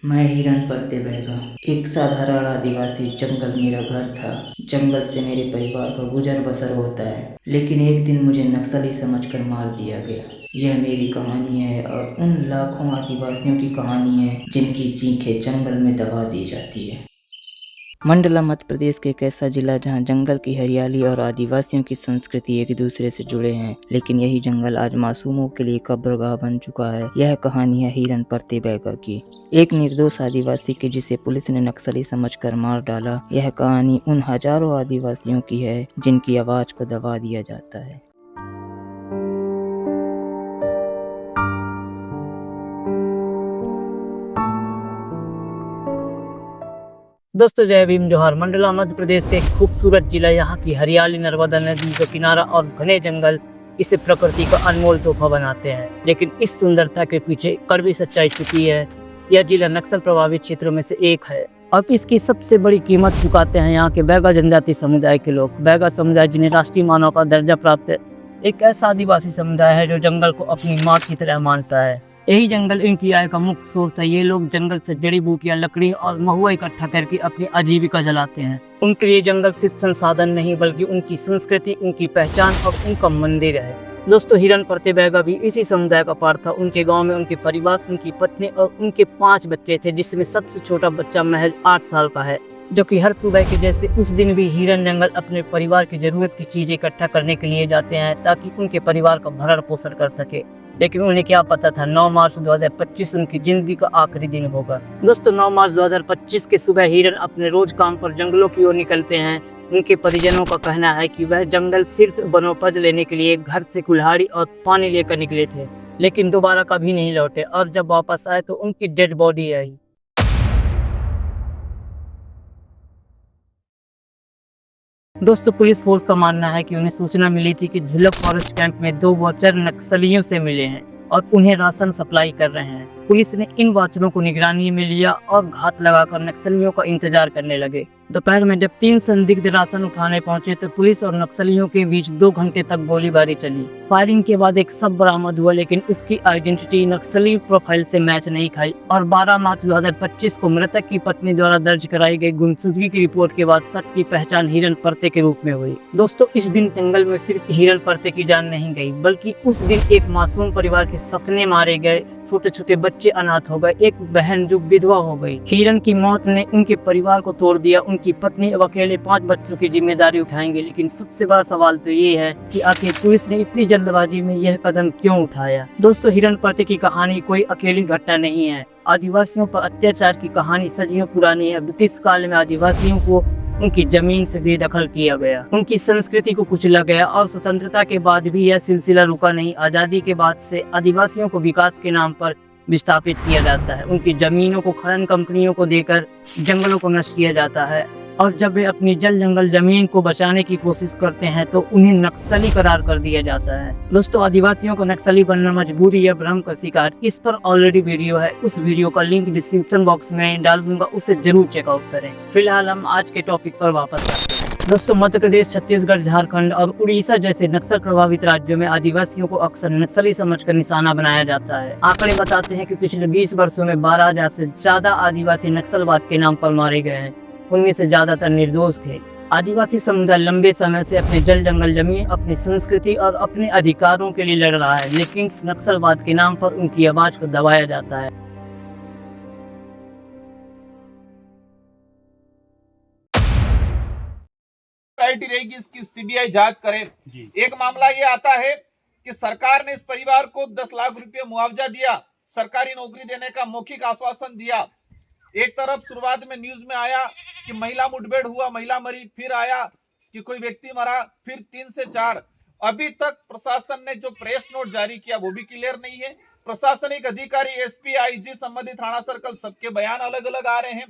मैं हिरन परते बहगा। एक साधारण आदिवासी। जंगल मेरा घर था। जंगल से मेरे परिवार का गुजर बसर होता है, लेकिन एक दिन मुझे नक्सली समझकर मार दिया गया। यह मेरी कहानी है और उन लाखों आदिवासियों की कहानी है जिनकी चीखें जंगल में दबा दी जाती है। मंडला मध्य प्रदेश के एक ऐसा जिला जहां जंगल की हरियाली और आदिवासियों की संस्कृति एक दूसरे से जुड़े हैं, लेकिन यही जंगल आज मासूमों के लिए कब्रगाह बन चुका है। यह कहानी है हिरन परते बैगा की, एक निर्दोष आदिवासी की जिसे पुलिस ने नक्सली समझकर मार डाला। यह कहानी उन हजारों आदिवासियों की है जिनकी आवाज को दबा दिया जाता है। दोस्तों जय भीम जोहार। मंडला मध्य प्रदेश के एक खूबसूरत जिला, यहाँ की हरियाली, नर्मदा नदी का किनारा और घने जंगल इसे प्रकृति का अनमोल तोहफा बनाते हैं। लेकिन इस सुंदरता के पीछे कड़वी सच्चाई छुपी है। यह जिला नक्सल प्रभावित क्षेत्रों में से एक है और इसकी सबसे बड़ी कीमत चुकाते हैं यहाँ के बैगा जनजाति समुदाय के लोग। बैगा समुदाय जिन्हें राष्ट्रीय मानव का दर्जा प्राप्त है, एक ऐसा आदिवासी समुदाय है जो जंगल को अपनी माँ की तरह मानता है। यही जंगल इनकी आय का मुख्य स्रोत है। ये लोग जंगल से जड़ी बूटियां, लकड़ी और महुआ इकट्ठा करके अपनी आजीविका चलाते हैं। उनके लिए जंगल सिर्फ संसाधन नहीं, बल्कि उनकी संस्कृति, उनकी पहचान और उनका मंदिर है। दोस्तों हिरन परते बैगा भी इसी समुदाय का पार्ट था। उनके गांव में उनके परिवार, उनकी पत्नी और उनके 5 बच्चे थे, जिसमें सबसे छोटा बच्चा महज 8 साल का है, जो कि हर सुबह के जैसे उस दिन भी हिरन जंगल अपने परिवार की जरूरत की चीजें इकट्ठा करने के लिए जाते हैं ताकि उनके परिवार का भरण पोषण कर सके। लेकिन उन्हें क्या पता था 9 मार्च 2025 उनकी जिंदगी का आखिरी दिन होगा। दोस्तों 9 मार्च 2025 के सुबह हिरन अपने रोज काम पर जंगलों की ओर निकलते हैं। उनके परिजनों का कहना है कि वह जंगल सिर्फ वनोपज लेने के लिए घर से कुल्हाड़ी और पानी लेकर निकले थे, लेकिन दोबारा कभी नहीं लौटे और जब वापस आए तो उनकी डेड बॉडी आई। दोस्तों पुलिस फोर्स का मानना है कि उन्हें सूचना मिली थी कि झुलक फॉरेस्ट कैंप में 2 वाचर नक्सलियों से मिले हैं और उन्हें राशन सप्लाई कर रहे हैं। पुलिस ने इन वाचरों को निगरानी में लिया और घात लगाकर नक्सलियों का इंतजार करने लगे। दोपहर में जब 3 संदिग्ध राशन उठाने पहुंचे तो पुलिस और नक्सलियों के बीच 2 घंटे तक गोलीबारी चली। फायरिंग के बाद एक शव बरामद हुआ, लेकिन उसकी आइडेंटिटी नक्सली प्रोफाइल से मैच नहीं खाई और 12 मार्च 2025 को मृतक की पत्नी द्वारा दर्ज कराई गई गुमशुदगी की रिपोर्ट के बाद शव की पहचान हिरन परते के रूप में हुई। दोस्तों इस दिन जंगल में सिर्फ हिरन परते की जान नहीं गई, बल्कि उस दिन एक मासूम परिवार के सपने मारे गए, छोटे छोटे बच्चे अनाथ हो गए, एक बहन जो विधवा हो गई। हिरन की मौत ने उनके परिवार को तोड़ दिया। उनकी पत्नी अब अकेले 5 बच्चों की जिम्मेदारी उठाएंगे। लेकिन सबसे बड़ा सवाल तो ये है कि आखिर पुलिस ने इतनी जल्दबाजी में यह कदम क्यों उठाया। दोस्तों हिरन परते की कहानी कोई अकेली घटना नहीं है। आदिवासियों पर अत्याचार की कहानी सदियों पुरानी है। ब्रिटिश काल में आदिवासियों को उनकी जमीन से बेदखल किया गया, उनकी संस्कृति को कुचला गया और स्वतंत्रता के बाद भी यह सिलसिला रुका नहीं। आजादी के बाद से आदिवासियों को विकास के नाम पर विस्थापित किया जाता है। उनकी जमीनों को खनन कंपनियों को देकर जंगलों को नष्ट किया जाता है और जब वे अपनी जल जंगल जमीन को बचाने की कोशिश करते हैं तो उन्हें नक्सली करार कर दिया जाता है। दोस्तों आदिवासियों को नक्सली बनना मजबूरी या भ्रम का शिकार, इस पर ऑलरेडी वीडियो है। उस वीडियो का लिंक डिस्क्रिप्शन बॉक्स में डाल दूंगा, उसे जरूर चेकआउट करें। फिलहाल हम आज के टॉपिक पर वापस आते हैं। दोस्तों मध्य प्रदेश, छत्तीसगढ़, झारखंड और उड़ीसा जैसे नक्सल प्रभावित राज्यों में आदिवासियों को अक्सर नक्सली समझकर निशाना बनाया जाता है। आंकड़े बताते हैं कि पिछले 20 वर्षों में 12,000 से ज्यादा आदिवासी नक्सलवाद के नाम पर मारे गए हैं। उनमें से ज्यादातर निर्दोष थे। आदिवासी समुदाय लंबे समय से अपने जल जंगल जमीन, अपनी संस्कृति और अपने अधिकारों के लिए लड़ रहा है, लेकिन नक्सलवाद के नाम पर उनकी आवाज को दबाया जाता है। प्रायोरिटी रहेगी इसकी सीबीआई जांच करे। एक मामला ये आता है कि सरकार ने इस परिवार को 10 लाख रुपए मुआवजा दिया, सरकारी नौकरी देने का मौखिक आश्वासन दिया। एक तरफ शुरुआत में न्यूज में आया कि महिला मुठभेड़ हुआ, महिला मरी, फिर आया कि कोई व्यक्ति मरा, फिर 3 से 4। अभी तक प्रशासन ने जो प्रेस नोट जारी किया वो भी क्लियर नहीं है। प्रशासनिक अधिकारी, एसपी, आईजी, संबंधित थाना सर्कल, सबके बयान अलग अलग आ रहे हैं।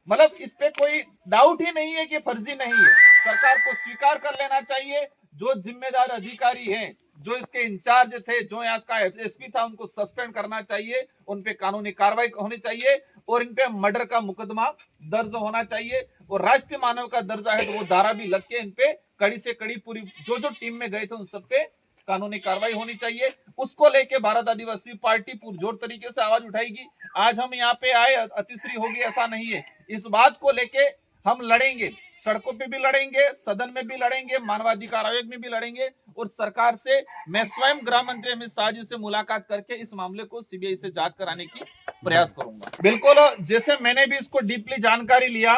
मतलब इस पे कोई डाउट ही नहीं है कि फर्जी नहीं है। सरकार को स्वीकार कर लेना चाहिए, जो जिम्मेदार अधिकारी हैं, जो इसके इंचार्ज थे, जो यहाँ का एसपी था, उनको सस्पेंड करना चाहिए, उन पे कानूनी कार्रवाई होनी चाहिए और इन पे मर्डर का मुकदमा दर्ज होना चाहिए। और राष्ट्रीय मानव का दर्जा है तो वो धारा भी लग के इन पे कड़ी से कड़ी पूरी जो टीम में गए थे उन सब पे कानूनी कार्रवाई होनी चाहिए। उसको लेके भारत आदिवासी पार्टी पुरजोर तरीके से आवाज उठाएगी। आज हम यहाँ पे आए अतिश्री होगी ऐसा नहीं है, इस बात को लेके हम लड़ेंगे, सड़कों पे भी लड़ेंगे, सदन में भी लड़ेंगे, मानवाधिकार आयोग में भी लड़ेंगे और सरकार से मैं स्वयं गृह मंत्री अमित शाह जी से मुलाकात करके इस मामले को सीबीआई से जांच कराने की प्रयास करूंगा। बिल्कुल, जैसे मैंने भी इसको डीपली जानकारी लिया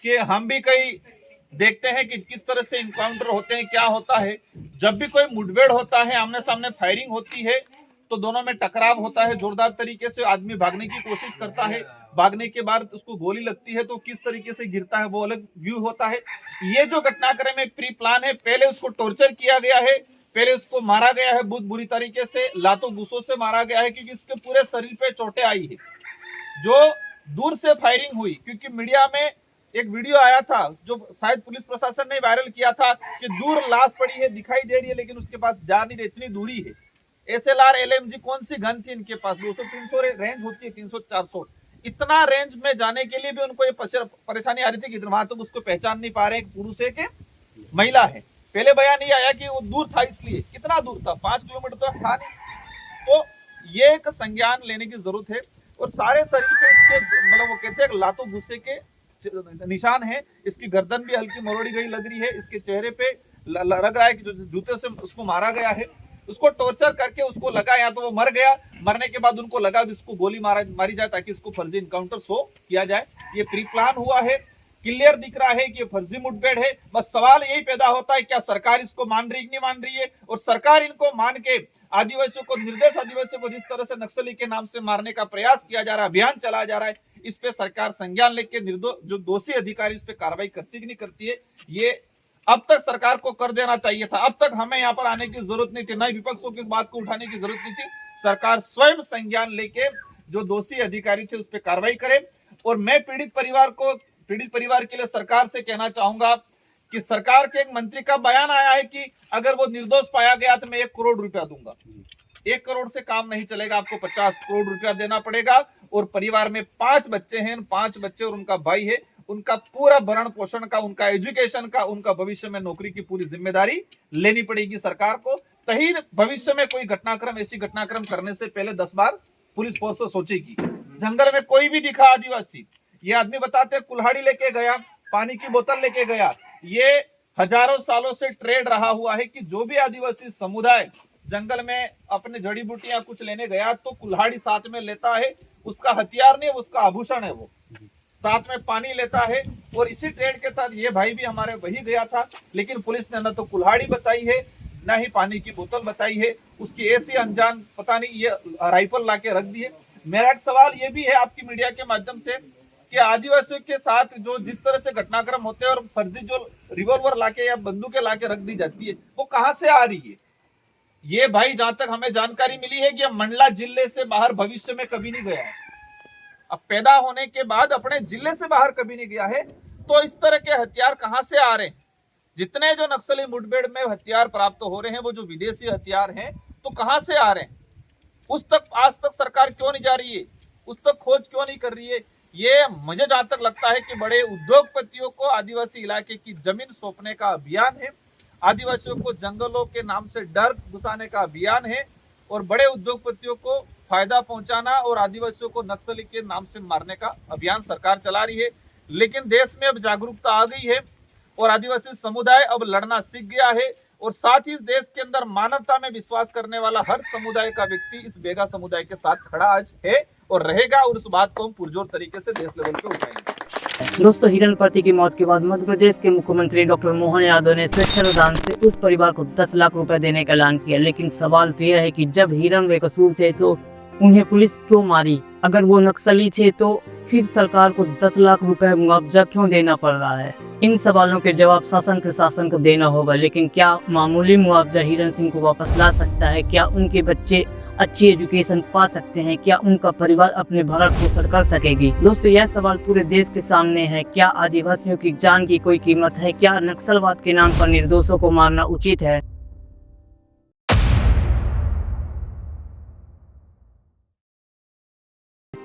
कि हम भी कई देखते हैं कि किस तरह से इनकाउंटर होते हैं, क्या होता है। जब भी कोई मुठभेड़ होता है, आमने सामने फायरिंग होती है तो दोनों में टकराव होता है, जोरदार तरीके से आदमी भागने की कोशिश करता है, भागने के बाद उसको गोली लगती है तो किस तरीके से गिरता है वो अलग व्यू होता है। ये जो घटनाक्रम एक प्री प्लान है, पहले उसको टॉर्चर किया गया है, पहले उसको मारा गया है बहुत बुरी तरीके से, लातों घूसों से मारा गया है क्योंकि इसके पूरे शरीर पे चोटें आई है। जो दूर से फायरिंग हुई, क्योंकि मीडिया में एक वीडियो आया था जो शायद पुलिस प्रशासन ने वायरल किया था कि दूर लाश पड़ी है, दिखाई दे रही है लेकिन उसके पास जा नहीं रही, इतनी दूरी है। SLR LMG कौन सी गन थी इनके पास, 200-300 रेंज होती है, 300-400, इतना रेंज में जाने के लिए भी उनको ये परेशानी आ रही थी कि वहां तक उसको पहचान नहीं पा रहे कि पुरुष है कि महिला है। पहले बयान नहीं आया कि वो दूर था, इसलिए कितना दूर था, 5 किलोमीटर तो था नहीं। तो ये एक संज्ञान लेने की जरूरत है और सारे शरीर पे इसके मतलब वो कहते हैं लातों गुस्से के निशान है। इसकी गर्दन भी हल्की मरोड़ी गई लग रही है, इसके चेहरे पे लग रहा है कि जो जूते से उसको मारा गया है, उसको टॉर्चर करके उसको लगा या तो वो मर गया, मरने के बाद उनको लगा कि इसको गोली मारी जाए ताकि इसको फर्जी इनकाउंटर शो किया जाए। ये प्री प्लान हुआ है, क्लियर दिख रहा है कि ये फर्जी मुठभेड़ है। बस सवाल यही पैदा होता है क्या सरकार इसको मान रही नहीं मान रही है, और सरकार इनको मान के आदिवासियों को, निर्देश आदिवासियों को जिस तरह से नक्सली के नाम से मारने का प्रयास किया जा रहा है, अभियान चलाया जा रहा है, इस पे सरकार संज्ञान लेके जो दोषी अधिकारी उस पे कार्रवाई करती कि नहीं करती है, ये अब तक सरकार को कर देना चाहिए था। अब तक हमें यहाँ पर आने की जरूरत नहीं थी, न विपक्षों की इस बात को उठाने की जरूरत नहीं थी। सरकार स्वयं संज्ञान लेके जो दोषी अधिकारी थे उस पर कार्रवाई करे। और मैं पीड़ित परिवार के लिए सरकार से कहना चाहूंगा कि सरकार के एक मंत्री का बयान आया है कि अगर वो निर्दोष पाया गया तो मैं 1 करोड़ रुपया दूंगा। 1 करोड़ से काम नहीं चलेगा, आपको 50 करोड़ रुपया देना पड़ेगा। और परिवार में 5 बच्चे हैं, 5 बच्चे और उनका भाई है, उनका पूरा भरण पोषण का, उनका एजुकेशन का, उनका भविष्य में नौकरी की पूरी जिम्मेदारी लेनी पड़ेगी सरकार को। तभी भविष्य में कोई घटनाक्रम, ऐसी घटनाक्रम करने से पहले 10 बार पुलिस फोर्स सोचेगी। जंगल में कोई भी दिखा आदिवासी, ये आदमी बताते कुल्हाड़ी लेके गया, पानी की बोतल लेके गया, ये हजारों सालों से ट्रेड रहा हुआ है कि जो भी आदिवासी समुदाय जंगल में अपने जड़ी बूटियां कुछ लेने गया तो कुल्हाड़ी साथ में लेता है, उसका हथियार नहीं, उसका आभूषण है, वो साथ में पानी लेता है। और इसी ट्रेड के साथ ये भाई भी हमारे वही गया था, लेकिन पुलिस ने न तो कुल्हाड़ी बताई है न ही पानी की बोतल बताई है, उसकी ऐसी अनजान पता नहीं ये राइफल लाके रख दी है। मेरा एक सवाल ये भी है आपकी मीडिया के माध्यम से कि आदिवासियों के साथ जो जिस तरह से घटनाक्रम होते हैं और फर्जी जो रिवॉल्वर लाके या बंदूकें लाके रख दी जाती है, वो कहां से आ रही है? ये भाई जहां तक हमें जानकारी मिली है कि मंडला जिले से बाहर भविष्य में कभी नहीं गया है, अब पैदा होने के बाद अपने जिले से बाहर कभी नहीं गया है। तो इस तरह के हथियार कहां से आ रहे हैं? जितने जो नक्सली मुठभेड़ में हथियार प्राप्त हो रहे हैं वो जो विदेशी हथियार हैं, तो कहां से आ रहे हैं? उस तक आज तक सरकार क्यों नहीं जा रही है? उस तक खोज क्यों नहीं कर रही है? ये मुझे जहां तक लगता है कि बड़े उद्योगपतियों को आदिवासी इलाके की जमीन सौंपने का अभियान है, आदिवासियों को जंगलों के नाम से डर घुसाने का अभियान है, और बड़े उद्योगपतियों को फायदा पहुंचाना और आदिवासियों को नक्सली के नाम से मारने का अभियान सरकार चला रही है। लेकिन देश में अब जागरूकता आ गई है और आदिवासी समुदाय अब लड़ना सीख गया है, और साथ ही इस देश के अंदर मानवता में विश्वास करने वाला हर समुदाय का व्यक्ति इस बेगा समुदाय के साथ खड़ा आज है और रहेगा, और उस बात को हम पुरजोर तरीके से देश लेवल पे उठाएंगे। दोस्तों, हिरनपति की मौत के बाद मध्य प्रदेश के मुख्यमंत्री डॉक्टर मोहन यादव ने स्वेच्छानुदान से उस परिवार को 10 लाख रुपए देने का ऐलान किया। लेकिन सवाल तो यह है कि जब हिरन बेकसूर थे तो उन्हें पुलिस क्यों मारी? अगर वो नक्सली थे तो फिर सरकार को 10 लाख रुपए मुआवजा क्यों देना पड़ रहा है? इन सवालों के जवाब शासन प्रशासन को देना होगा। लेकिन क्या मामूली मुआवजा हिरन सिंह को वापस ला सकता है? क्या उनके बच्चे अच्छी एजुकेशन पा सकते हैं? क्या उनका परिवार अपने भरण पोषण कर सकेगी? दोस्तों, यह सवाल पूरे देश के सामने है। क्या आदिवासियों की जान की कोई कीमत है? क्या नक्सलवाद के नाम पर निर्दोषों को मारना उचित है?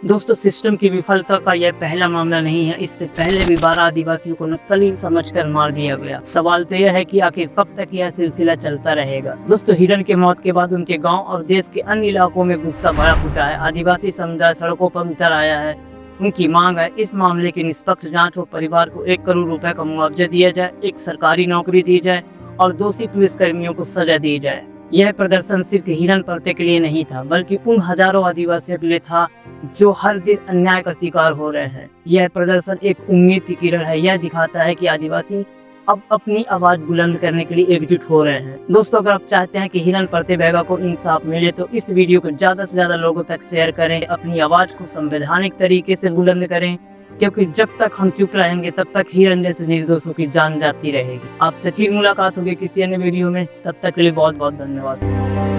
दोस्तों सिस्टम की विफलता का यह पहला मामला नहीं है। इससे पहले भी 12 आदिवासियों को नक्सली समझकर मार दिया गया। सवाल तो यह है कि आखिर कब तक यह सिलसिला चलता रहेगा। दोस्तों हिरन के मौत के बाद उनके गांव और देश के अन्य इलाकों में गुस्सा भड़क उठा है। आदिवासी समुदाय सड़कों पर उतर आया है। उनकी मांग है इस मामले की निष्पक्ष जांच और परिवार को 1 करोड़ रुपए का मुआवजा दिया जाए, एक सरकारी नौकरी दी जाए और दोषी पुलिसकर्मियों को सजा दी जाए। यह प्रदर्शन सिर्फ हिरन परते के लिए नहीं था, बल्कि उन हजारों आदिवासियों के लिए था जो हर दिन अन्याय का शिकार हो रहे हैं। यह प्रदर्शन एक उम्मीद की किरण है। यह दिखाता है कि आदिवासी अब अपनी आवाज बुलंद करने के लिए एकजुट हो रहे हैं। दोस्तों अगर आप चाहते हैं कि हिरन परते बैगा को इंसाफ मिले तो इस वीडियो को ज्यादा से ज्यादा लोगों तक शेयर करें, अपनी आवाज को संवैधानिक तरीके से बुलंद करें, क्योंकि जब तक हम चुप रहेंगे तब तक हिरन जैसे निर्दोषों की जान जाती रहेगी। आपसे फिर मुलाकात होगी किसी अन्य वीडियो में, तब तक के लिए बहुत बहुत धन्यवाद।